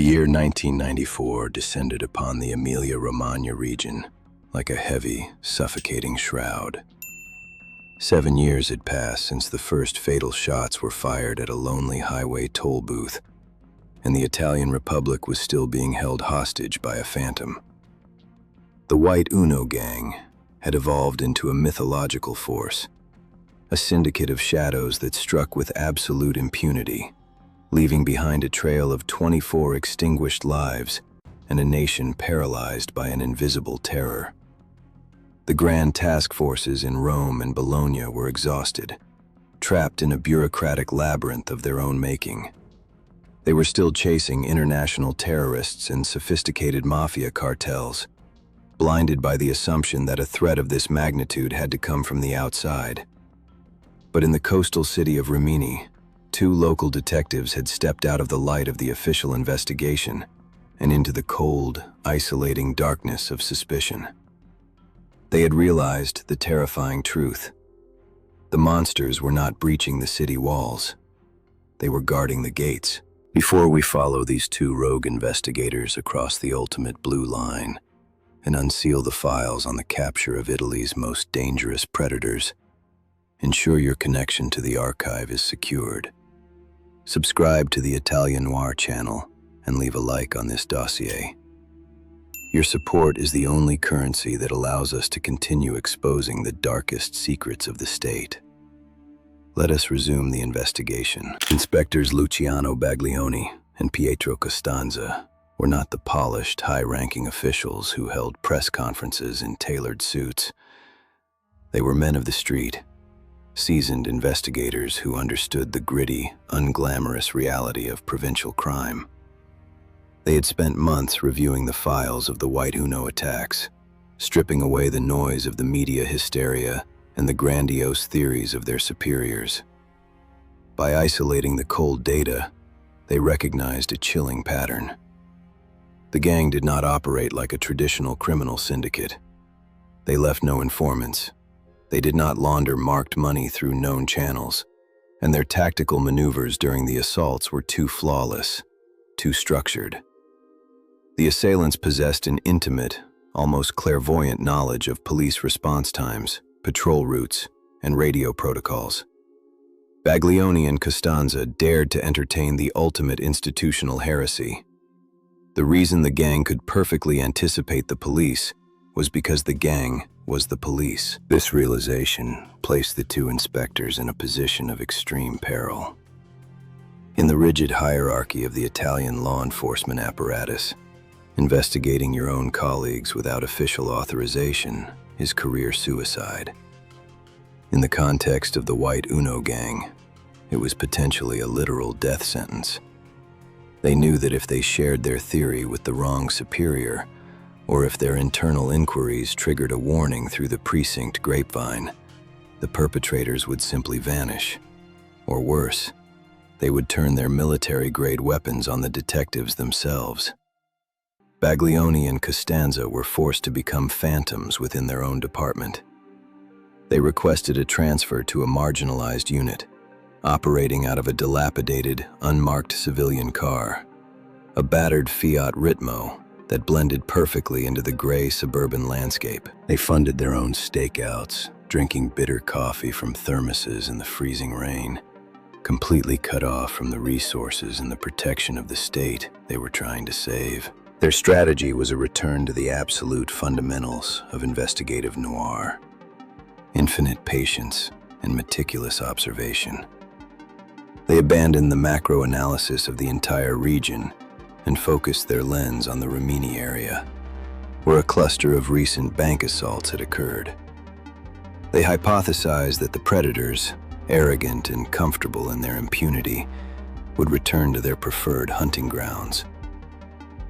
The year 1994 descended upon the Emilia-Romagna region like a heavy, suffocating shroud. 7 years had passed since the first fatal shots were fired at a lonely highway toll booth, and the Italian Republic was still being held hostage by a phantom. The White Uno gang had evolved into a mythological force, a syndicate of shadows that struck with absolute impunity, leaving behind a trail of 24 extinguished lives and a nation paralyzed by an invisible terror. The grand task forces in Rome and Bologna were exhausted, trapped in a bureaucratic labyrinth of their own making. They were still chasing international terrorists and sophisticated mafia cartels, blinded by the assumption that a threat of this magnitude had to come from the outside. But in the coastal city of Rimini, 2 local detectives had stepped out of the light of the official investigation and into the cold, isolating darkness of suspicion. They had realized the terrifying truth. The monsters were not breaching the city walls. They were guarding the gates. Before we follow these 2 rogue investigators across the ultimate blue line and unseal the files on the capture of Italy's most dangerous predators, ensure your connection to the archive is secured. Subscribe to the Italian Noir channel and leave a like on this dossier. Your support is the only currency that allows us to continue exposing the darkest secrets of the state. Let us resume the investigation. Inspectors Luciano Baglioni and Pietro Costanza were not the polished, high-ranking officials who held press conferences in tailored suits. They were men of the street, seasoned investigators who understood the gritty, unglamorous reality of provincial crime. They had spent months reviewing the files of the White Uno attacks, stripping away the noise of the media hysteria and the grandiose theories of their superiors. By isolating the cold data, they recognized a chilling pattern. The gang did not operate like a traditional criminal syndicate. They left no informants. They did not launder marked money through known channels, and their tactical maneuvers during the assaults were too flawless, too structured. The assailants possessed an intimate, almost clairvoyant knowledge of police response times, patrol routes, and radio protocols. Baglioni and Costanza dared to entertain the ultimate institutional heresy. The reason the gang could perfectly anticipate the police was because the gang was the police. This realization placed the 2 inspectors in a position of extreme peril. In the rigid hierarchy of the Italian law enforcement apparatus, investigating your own colleagues without official authorization is career suicide. In the context of the White Uno gang, it was potentially a literal death sentence. They knew that if they shared their theory with the wrong superior, or if their internal inquiries triggered a warning through the precinct grapevine, the perpetrators would simply vanish. Or worse, they would turn their military-grade weapons on the detectives themselves. Baglioni and Costanza were forced to become phantoms within their own department. They requested a transfer to a marginalized unit, operating out of a dilapidated, unmarked civilian car, a battered Fiat Ritmo that blended perfectly into the gray suburban landscape. They funded their own stakeouts, drinking bitter coffee from thermoses in the freezing rain, completely cut off from the resources and the protection of the state they were trying to save. Their strategy was a return to the absolute fundamentals of investigative noir: infinite patience and meticulous observation. They abandoned the macro analysis of the entire region and focused their lens on the Rimini area, where a cluster of recent bank assaults had occurred. They hypothesized that the predators, arrogant and comfortable in their impunity, would return to their preferred hunting grounds.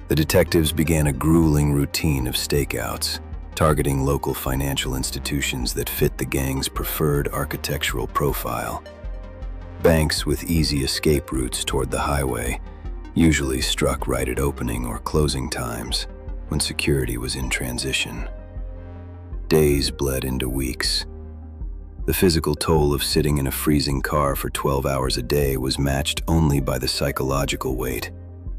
The detectives began a grueling routine of stakeouts, targeting local financial institutions that fit the gang's preferred architectural profile. Banks with easy escape routes toward the highway, usually struck right at opening or closing times when security was in transition. Days bled into weeks. The physical toll of sitting in a freezing car for 12 hours a day was matched only by the psychological weight,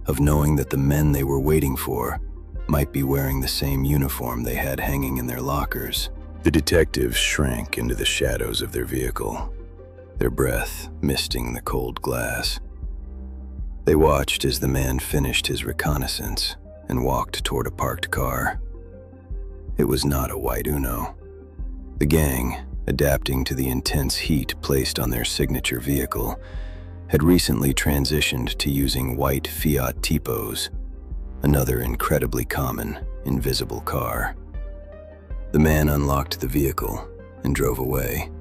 of knowing that the men they were waiting for might be wearing the same uniform they had hanging in their lockers. The detectives shrank into the shadows of their vehicle, their breath misting the cold glass. They watched as the man finished his reconnaissance and walked toward a parked car. It was not a white Uno. The gang, adapting to the intense heat placed on their signature vehicle, had recently transitioned to using white Fiat Tipos, another incredibly common, invisible car. The man unlocked the vehicle and drove away.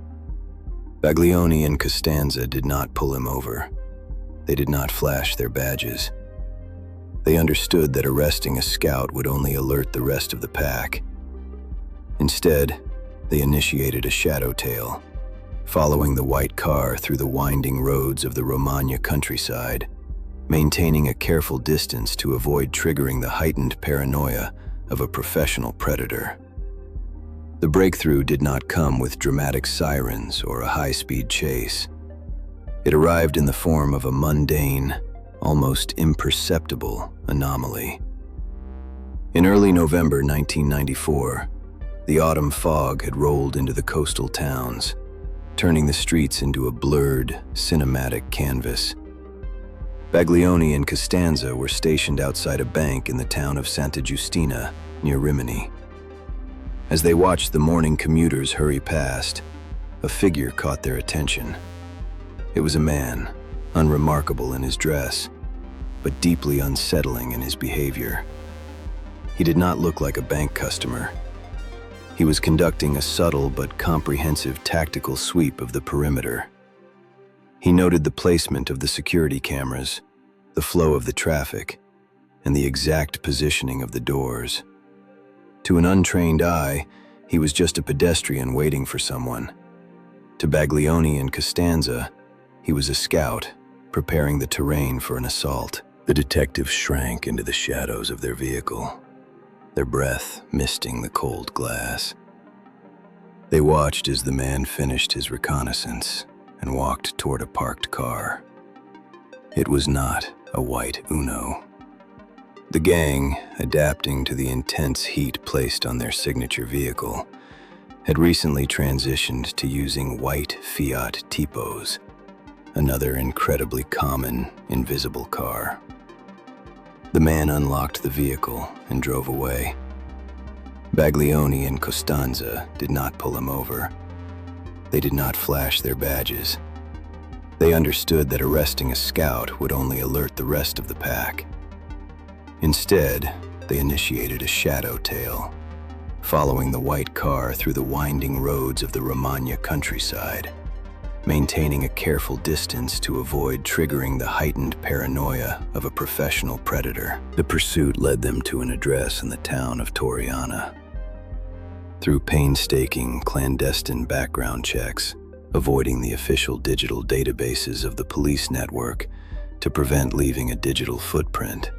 Baglioni and Costanza did not pull him over. They did not flash their badges. They understood that arresting a scout would only alert the rest of the pack. Instead, they initiated a shadow tail, following the white car through the winding roads of the Romagna countryside, maintaining a careful distance to avoid triggering the heightened paranoia of a professional predator. The breakthrough did not come with dramatic sirens or a high-speed chase. It arrived in the form of a mundane, almost imperceptible anomaly. In early November 1994, the autumn fog had rolled into the coastal towns, turning the streets into a blurred, cinematic canvas. Baglioni and Costanza were stationed outside a bank in the town of Santa Giustina, near Rimini. As they watched the morning commuters hurry past, a figure caught their attention. It was a man, unremarkable in his dress, but deeply unsettling in his behavior. He did not look like a bank customer. He was conducting a subtle but comprehensive tactical sweep of the perimeter. He noted the placement of the security cameras, the flow of the traffic, and the exact positioning of the doors. To an untrained eye, he was just a pedestrian waiting for someone. To Baglioni and Costanza, he was a scout, preparing the terrain for an assault. The detectives shrank into the shadows of their vehicle, their breath misting the cold glass. They watched as the man finished his reconnaissance and walked toward a parked car. It was not a white Uno. The gang, adapting to the intense heat placed on their signature vehicle, had recently transitioned to using white Fiat Tipos, another incredibly common, invisible car. The man unlocked the vehicle and drove away. Baglioni and Costanza did not pull him over. They did not flash their badges. They understood that arresting a scout would only alert the rest of the pack. Instead, they initiated a shadow tail, following the white car through the winding roads of the Romagna countryside, maintaining a careful distance to avoid triggering the heightened paranoia of a professional predator. The pursuit led them to an address in the town of Toriana. Through painstaking, clandestine background checks, avoiding the official digital databases of the police network to prevent leaving a digital footprint,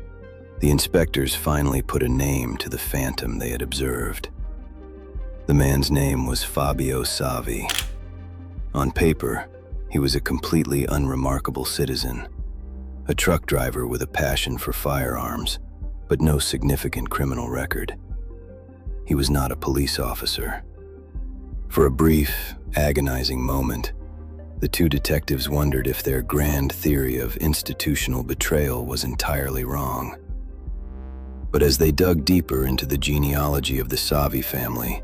the inspectors finally put a name to the phantom they had observed. The man's name was Roberto Savi. On paper, he was a completely unremarkable citizen, a truck driver with a passion for firearms, but no significant criminal record. He was not a police officer. For a brief, agonizing moment, the two detectives wondered if their grand theory of institutional betrayal was entirely wrong. But as they dug deeper into the genealogy of the Savi family,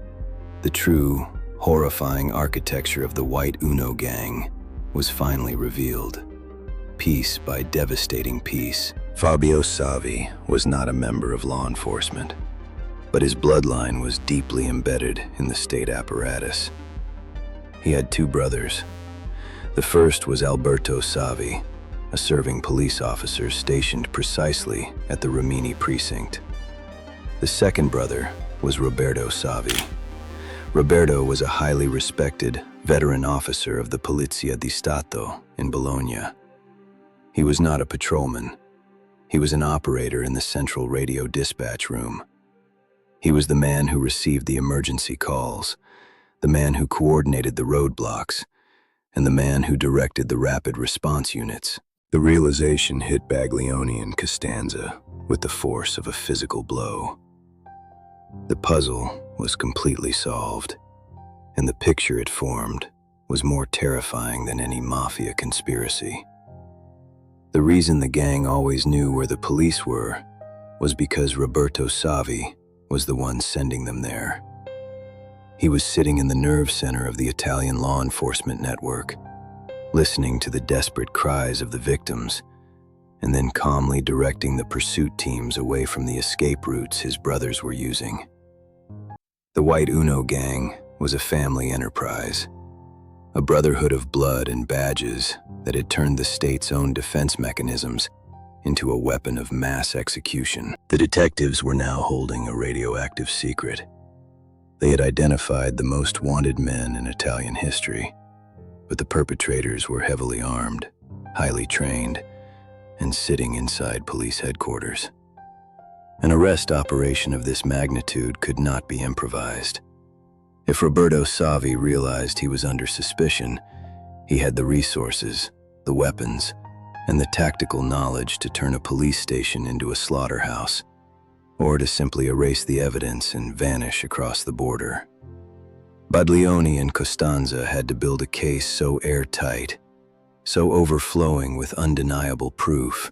the true, horrifying architecture of the White Uno gang was finally revealed, piece by devastating piece. Roberto Savi was not a member of law enforcement, but his bloodline was deeply embedded in the state apparatus. He had two brothers. The first was Roberto Savi, a serving police officer stationed precisely at the Rimini precinct. The second brother was Roberto Savi. Roberto was a highly respected, veteran officer of the Polizia di Stato in Bologna. He was not a patrolman. He was an operator in the central radio dispatch room. He was the man who received the emergency calls, the man who coordinated the roadblocks, and the man who directed the rapid response units. The realization hit Baglioni and Costanza with the force of a physical blow. The puzzle was completely solved, and the picture it formed was more terrifying than any Mafia conspiracy. The reason the gang always knew where the police were was because Roberto Savi was the one sending them there. He was sitting in the nerve center of the Italian law enforcement network, listening to the desperate cries of the victims, and then calmly directing the pursuit teams away from the escape routes his brothers were using. The White Uno gang was a family enterprise, a brotherhood of blood and badges that had turned the state's own defense mechanisms into a weapon of mass execution. The detectives were now holding a radioactive secret. They had identified the most wanted men in Italian history, but the perpetrators were heavily armed, highly trained, and sitting inside police headquarters. An arrest operation of this magnitude could not be improvised. If Roberto Savi realized he was under suspicion, he had the resources, the weapons, and the tactical knowledge to turn a police station into a slaughterhouse, or to simply erase the evidence and vanish across the border. Baglioni and Costanza had to build a case so airtight, so overflowing with undeniable proof,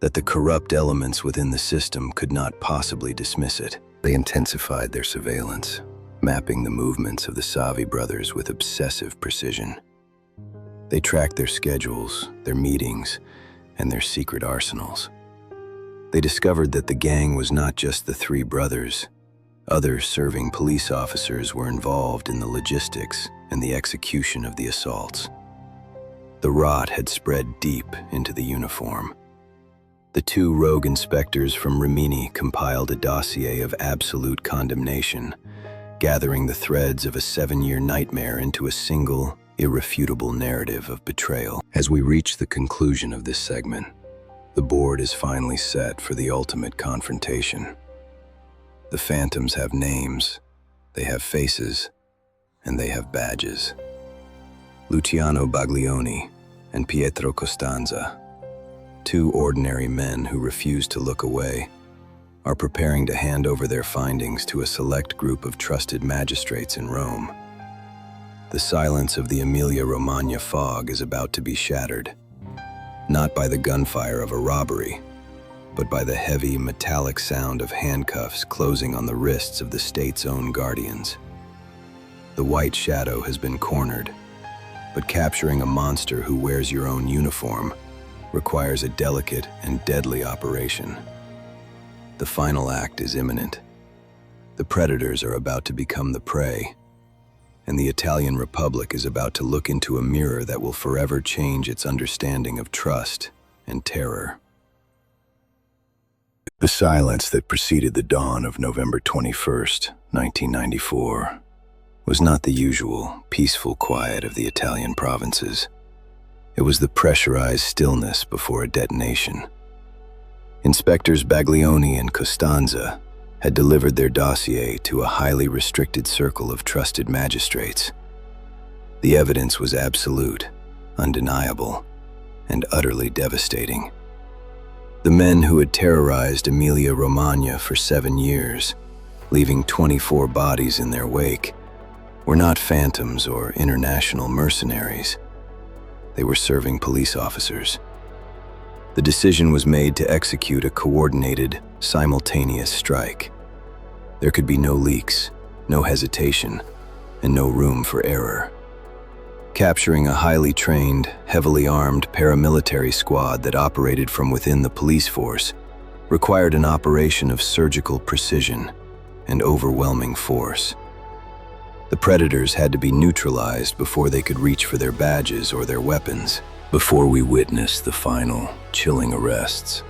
that the corrupt elements within the system could not possibly dismiss it. They intensified their surveillance, mapping the movements of the Savi brothers with obsessive precision. They tracked their schedules, their meetings, and their secret arsenals. They discovered that the gang was not just the three brothers. Other serving police officers were involved in the logistics and the execution of the assaults. The rot had spread deep into the uniform. The two rogue inspectors from Rimini compiled a dossier of absolute condemnation, gathering the threads of a 7-year nightmare into a single, irrefutable narrative of betrayal. As we reach the conclusion of this segment, the board is finally set for the ultimate confrontation. The phantoms have names, they have faces, and they have badges. Luciano Baglioni and Pietro Costanza, two ordinary men who refuse to look away, are preparing to hand over their findings to a select group of trusted magistrates in Rome. The silence of the Emilia-Romagna fog is about to be shattered, not by the gunfire of a robbery, but by the heavy, metallic sound of handcuffs closing on the wrists of the state's own guardians. The white shadow has been cornered, but capturing a monster who wears your own uniform requires a delicate and deadly operation. The final act is imminent. The predators are about to become the prey, and the Italian Republic is about to look into a mirror that will forever change its understanding of trust and terror. The silence that preceded the dawn of November 21st, 1994, was not the usual peaceful quiet of the Italian provinces. It was the pressurized stillness before a detonation. Inspectors Baglioni and Costanza had delivered their dossier to a highly restricted circle of trusted magistrates. The evidence was absolute, undeniable, and utterly devastating. The men who had terrorized Emilia-Romagna for 7 years, leaving 24 bodies in their wake, were not phantoms or international mercenaries. They were serving police officers. The decision was made to execute a coordinated, simultaneous strike. There could be no leaks, no hesitation, and no room for error. Capturing a highly trained, heavily armed paramilitary squad that operated from within the police force required an operation of surgical precision and overwhelming force. The predators had to be neutralized before they could reach for their badges or their weapons. Before we witness the final, chilling arrests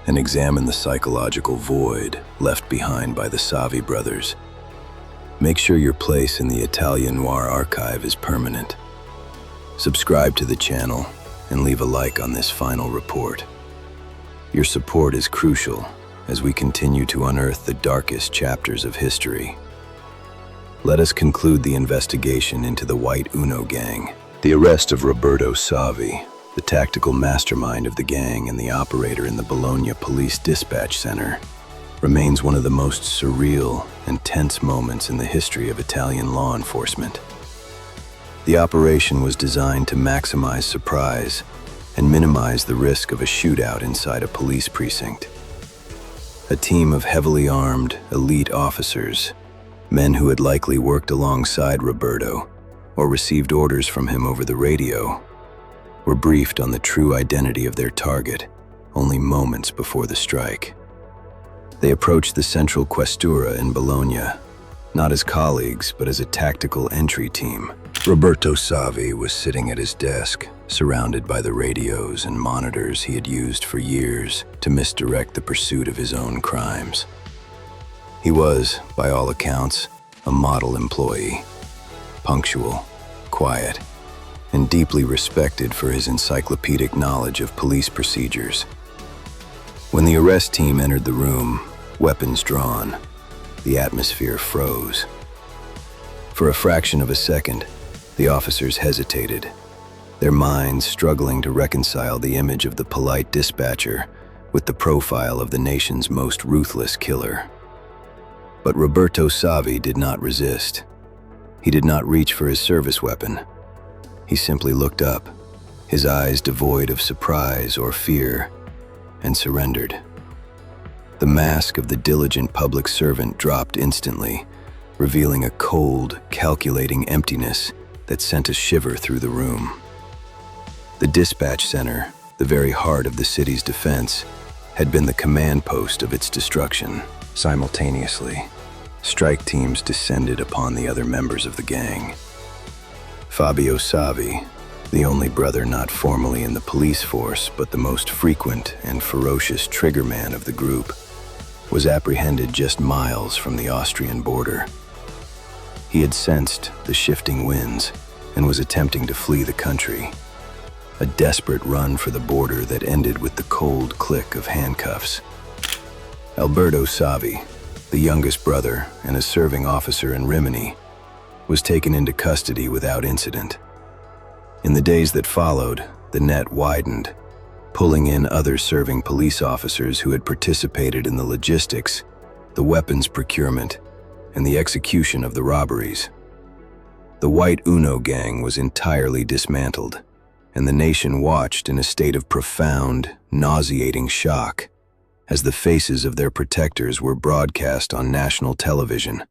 and examine the psychological void left behind by the Savi brothers, make sure your place in the Italian Noir archive is permanent. Subscribe to the channel and leave a like on this final report. Your support is crucial as we continue to unearth the darkest chapters of history. Let us conclude the investigation into the White Uno gang. The arrest of Roberto Savi the tactical mastermind of the gang and the operator in the Bologna Police Dispatch Center, remains one of the most surreal and tense moments in the history of Italian law enforcement. The operation was designed to maximize surprise and minimize the risk of a shootout inside a police precinct. A team of heavily armed, elite officers, men who had likely worked alongside Roberto or received orders from him over the radio, were briefed on the true identity of their target only moments before the strike. They approached the Central Questura in Bologna, not as colleagues, but as a tactical entry team. Roberto Savi was sitting at his desk, surrounded by the radios and monitors he had used for years to misdirect the pursuit of his own crimes. He was, by all accounts, a model employee, punctual, quiet, and deeply respected for his encyclopedic knowledge of police procedures. When the arrest team entered the room, weapons drawn, the atmosphere froze. For a fraction of a second, the officers hesitated, their minds struggling to reconcile the image of the polite dispatcher with the profile of the nation's most ruthless killer. But Roberto Savi did not resist. He did not reach for his service weapon. He simply looked up, his eyes devoid of surprise or fear, and surrendered. The mask of the diligent public servant dropped instantly, revealing a cold, calculating emptiness that sent a shiver through the room. The dispatch center, the very heart of the city's defense, had been the command post of its destruction. Simultaneously, strike teams descended upon the other members of the gang. Fabio Savi, the only brother not formally in the police force but the most frequent and ferocious triggerman of the group, was apprehended just miles from the Austrian border. He had sensed the shifting winds and was attempting to flee the country, a desperate run for the border that ended with the cold click of handcuffs. Alberto Savi, the youngest brother and a serving officer in Rimini, was taken into custody without incident. In the days that followed, the net widened, pulling in other serving police officers who had participated in the logistics, the weapons procurement, and the execution of the robberies. The White Uno gang was entirely dismantled, and the nation watched in a state of profound, nauseating shock as the faces of their protectors were broadcast on national television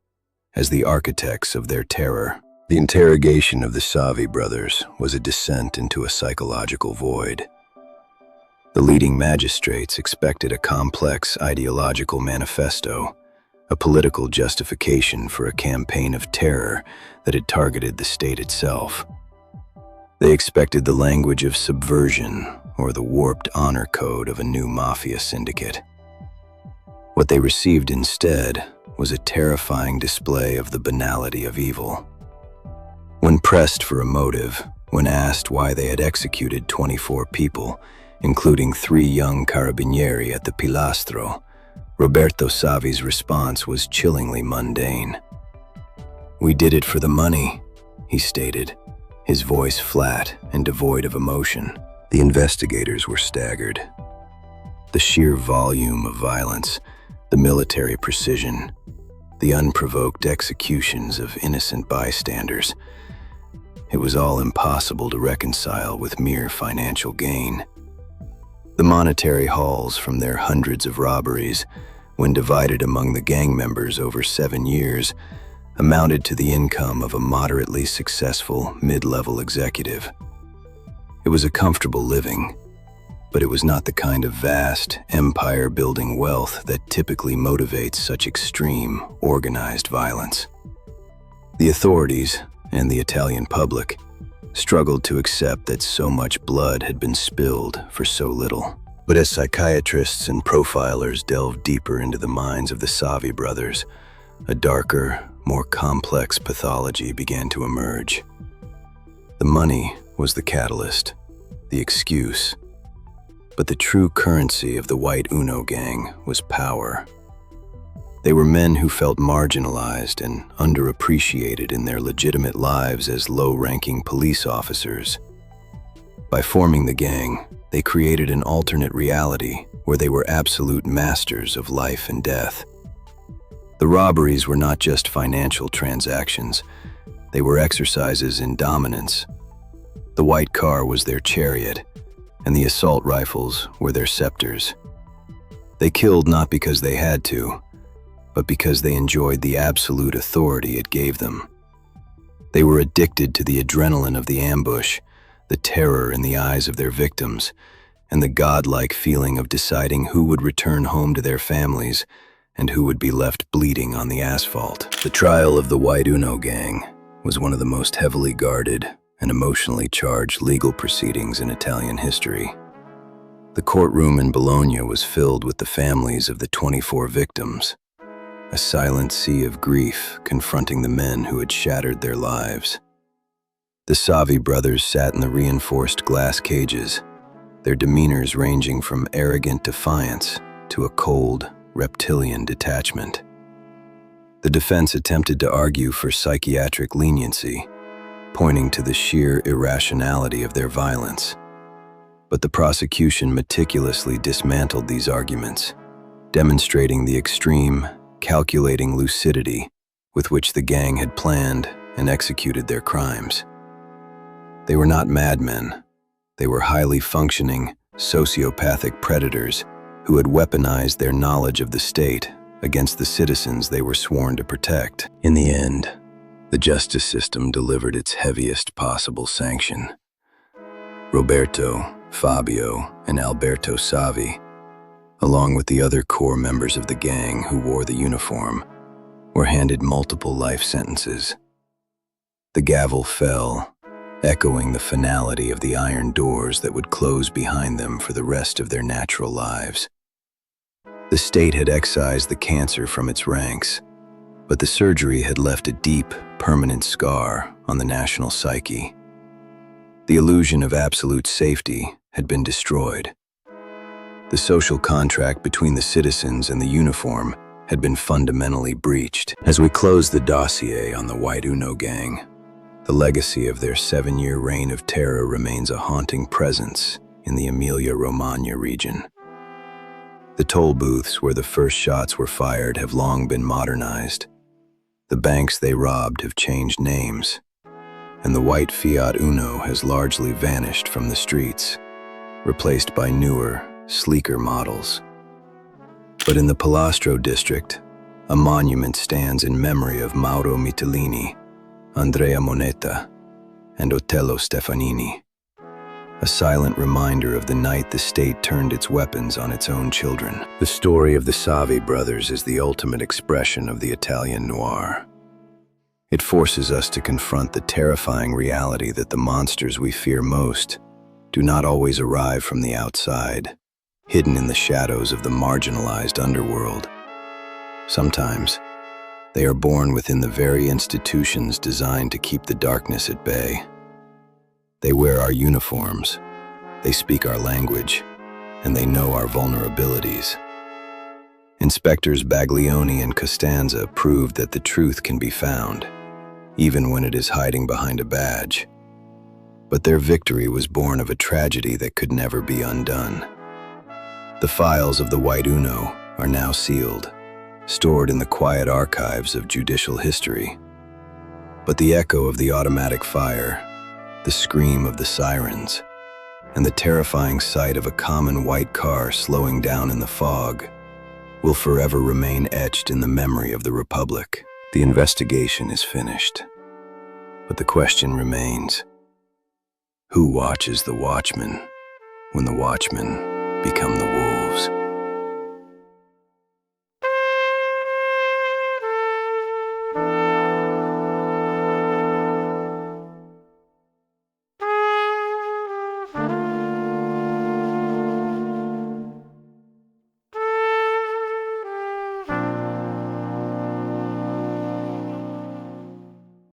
as the architects of their terror. The interrogation of the Savi brothers was a descent into a psychological void. The leading magistrates expected a complex ideological manifesto, a political justification for a campaign of terror that had targeted the state itself. They expected the language of subversion or the warped honor code of a new Mafia syndicate. What they received instead was a terrifying display of the banality of evil. When pressed for a motive, when asked why they had executed 24 people, including 3 young carabinieri at the Pilastro, Roberto Savi's response was chillingly mundane. "We did it for the money," he stated, his voice flat and devoid of emotion. The investigators were staggered. The sheer volume of violence, the military precision, the unprovoked executions of innocent bystanders. It was all impossible to reconcile with mere financial gain. The monetary hauls from their hundreds of robberies, when divided among the gang members over 7 years, amounted to the income of a moderately successful mid-level executive. It was a comfortable living, but it was not the kind of vast, empire-building wealth that typically motivates such extreme, organized violence. The authorities, and the Italian public, struggled to accept that so much blood had been spilled for so little. But as psychiatrists and profilers delved deeper into the minds of the Savi brothers, a darker, more complex pathology began to emerge. The money was the catalyst, the excuse, but the true currency of the White Uno gang was power. They were men who felt marginalized and underappreciated in their legitimate lives as low-ranking police officers. By forming the gang, they created an alternate reality where they were absolute masters of life and death. The robberies were not just financial transactions, they were exercises in dominance. The white car was their chariot, and the assault rifles were their scepters. They killed not because they had to, but because they enjoyed the absolute authority it gave them. They were addicted to the adrenaline of the ambush, the terror in the eyes of their victims, and the godlike feeling of deciding who would return home to their families and who would be left bleeding on the asphalt. The trial of the White Uno gang was one of the most heavily guarded and emotionally charged legal proceedings in Italian history. The courtroom in Bologna was filled with the families of the 24 victims, a silent sea of grief confronting the men who had shattered their lives. The Savi brothers sat in the reinforced glass cages, their demeanors ranging from arrogant defiance to a cold, reptilian detachment. The defense attempted to argue for psychiatric leniency, pointing to the sheer irrationality of their violence. But the prosecution meticulously dismantled these arguments, demonstrating the extreme, calculating lucidity with which the gang had planned and executed their crimes. They were not madmen. They were highly functioning, sociopathic predators who had weaponized their knowledge of the state against the citizens they were sworn to protect. In the end, the justice system delivered its heaviest possible sanction. Roberto, Fabio, and Alberto Savi, along with the other core members of the gang who wore the uniform, were handed multiple life sentences. The gavel fell, echoing the finality of the iron doors that would close behind them for the rest of their natural lives. The state had excised the cancer from its ranks, but the surgery had left a deep, permanent scar on the national psyche. The illusion of absolute safety had been destroyed. The social contract between the citizens and the uniform had been fundamentally breached. As we close the dossier on the White Uno gang, the legacy of their 7-year reign of terror remains a haunting presence in the Emilia-Romagna region. The toll booths where the first shots were fired have long been modernized. The banks they robbed have changed names, and the white Fiat Uno has largely vanished from the streets, replaced by newer, sleeker models. But in the Pilastro district, a monument stands in memory of Mauro Mitilini, Andrea Moneta, and Otello Stefanini, a silent reminder of the night the state turned its weapons on its own children. The story of the Savi brothers is the ultimate expression of the Italian noir. It forces us to confront the terrifying reality that the monsters we fear most do not always arrive from the outside, hidden in the shadows of the marginalized underworld. Sometimes, they are born within the very institutions designed to keep the darkness at bay. They wear our uniforms, they speak our language, and they know our vulnerabilities. Inspectors Baglioni and Costanza proved that the truth can be found, even when it is hiding behind a badge. But their victory was born of a tragedy that could never be undone. The files of the White Uno are now sealed, stored in the quiet archives of judicial history. But the echo of the automatic fire, the scream of the sirens, and the terrifying sight of a common white car slowing down in the fog will forever remain etched in the memory of the Republic. The investigation is finished, but the question remains: who watches the watchmen when the watchmen become the wolves?